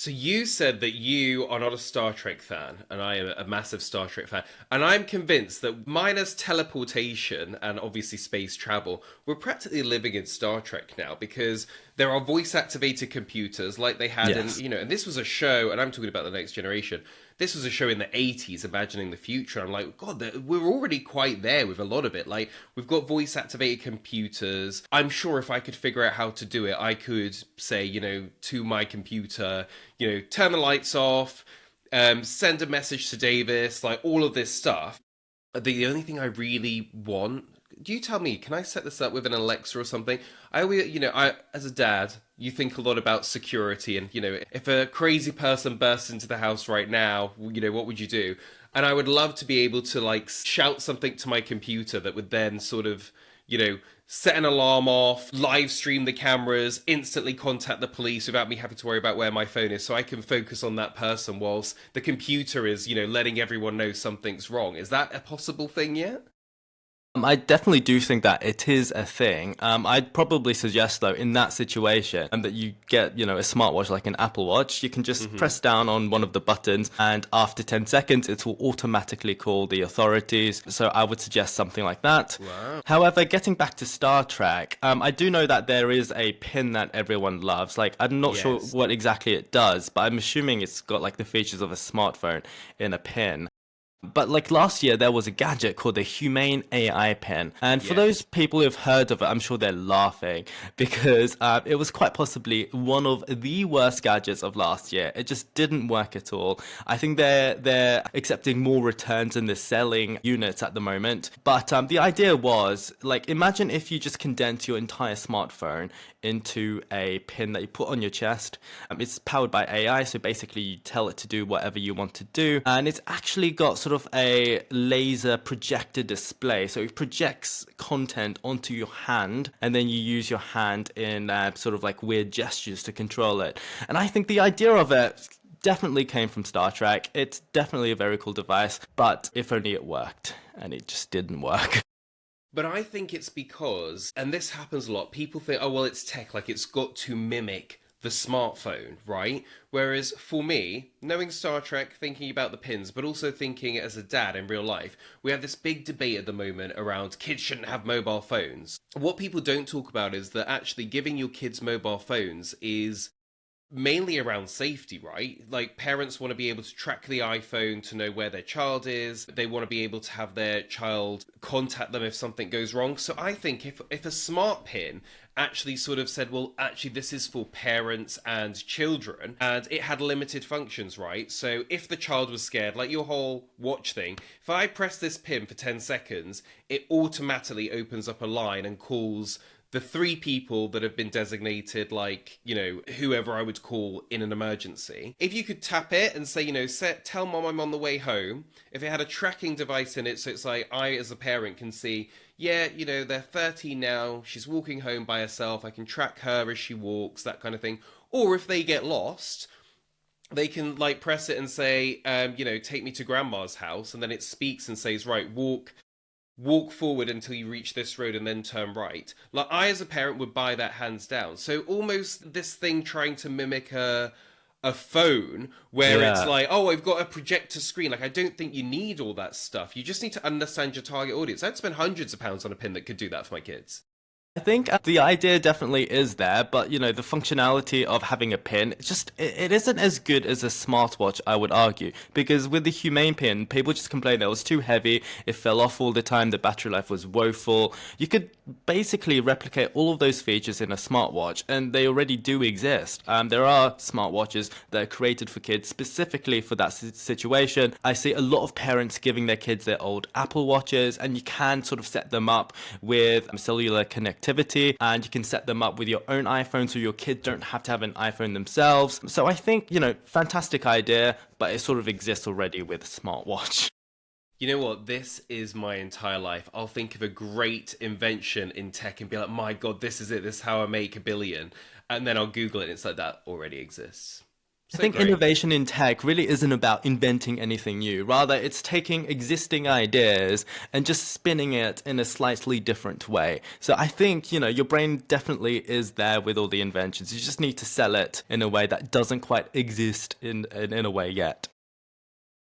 So you said that you are not a Star Trek fan, and I am a massive Star Trek fan. And I'm convinced that minus teleportation and obviously space travel, we're practically living in Star Trek now because there are voice activated computers like they had in, Yes. and this was a show, and I'm talking about the next generation. This was a show in the 80s, imagining the future. I'm like, God, we're already quite there with a lot of it. Like, we've got voice activated computers. I'm sure if I could figure out how to do it, I could say, to my computer, turn the lights off, send a message to Davis, like all of this stuff. The only thing I really want, do you tell me, can I set this up with an Alexa or something? I always, I as a dad, you think a lot about security, and if a crazy person bursts into the house right now, what would you do? And I would love to be able to like shout something to my computer that would then sort of, set an alarm off, live stream the cameras, instantly contact the police without me having to worry about where my phone is, so I can focus on that person whilst the computer is, letting everyone know something's wrong. Is that a possible thing yet? I definitely do think that it is a thing. I'd probably suggest, though, in that situation, that you get, a smartwatch like an Apple Watch. You can just Mm-hmm. press down on one of the buttons, and after 10 seconds, it will automatically call the authorities. So I would suggest something like that. Wow. However, getting back to Star Trek, I do know that there is a pin that everyone loves. Like, I'm not sure Yes. what exactly it does, but I'm assuming it's got like the features of a smartphone in a pin. But like last year, there was a gadget called the Humane AI Pin. And for those Yes. people who've heard of it, I'm sure they're laughing because it was quite possibly one of the worst gadgets of last year. It just didn't work at all. I think they're accepting more returns and they're selling units at the moment. But the idea was like imagine if you just condense your entire smartphone into a pin that you put on your chest. It's powered by AI, so basically you tell it to do whatever you want to do, and it's actually got sort of a laser projector display, so it projects content onto your hand, and then you use your hand in sort of like weird gestures to control it. And I think the idea of it definitely came from Star Trek. It's definitely a very cool device, but if only it worked, and it just didn't work. But I think it's because, and this happens a lot, people think, oh, well, it's tech, like it's got to mimic the smartphone, right? Whereas for me, knowing Star Trek, thinking about the pins, but also thinking as a dad in real life, we have this big debate at the moment around kids shouldn't have mobile phones. What people don't talk about is that actually giving your kids mobile phones is mainly around safety, right? Like parents want to be able to track the iPhone to know where their child is. They want to be able to have their child contact them if something goes wrong. So I think if a smart pin actually sort of said, well, actually this is for parents and children, and it had limited functions, right? So if the child was scared, like your whole watch thing, if I press this pin for 10 seconds, it automatically opens up a line and calls the three people that have been designated, like, whoever I would call in an emergency. If you could tap it and say, tell mom I'm on the way home, if it had a tracking device in it, so it's like I, as a parent, can see, yeah, they're 13 now, she's walking home by herself, I can track her as she walks, that kind of thing. Or if they get lost, they can like press it and say, take me to grandma's house, and then it speaks and says, right, walk forward until you reach this road and then turn right. Like I as a parent would buy that hands down. So almost this thing trying to mimic a phone where it's Yeah. like, oh, I've got a projector screen. Like I don't think you need all that stuff. You just need to understand your target audience. I'd spend hundreds of pounds on a pin that could do that for my kids. I think the idea definitely is there, but the functionality of having a pin, it isn't as good as a smartwatch, I would argue. Because with the Humane pin, people just complained that it was too heavy, it fell off all the time, the battery life was woeful. You could basically replicate all of those features in a smartwatch, and they already do exist. There are smartwatches that are created for kids specifically for that situation. I see a lot of parents giving their kids their old Apple Watches, and you can sort of set them up with cellular connectivity, and you can set them up with your own iPhone so your kids don't have to have an iPhone themselves. So I think, fantastic idea, but it sort of exists already with a smartwatch. You know what? This is my entire life. I'll think of a great invention in tech and be like, my God, this is it. This is how I make a billion. And then I'll Google it and it's like, that already exists. I So think great. innovation in tech really isn't about inventing anything new. Rather, it's taking existing ideas and just spinning it in a slightly different way. So I think, your brain definitely is there with all the inventions. You just need to sell it in a way that doesn't quite exist in a way yet.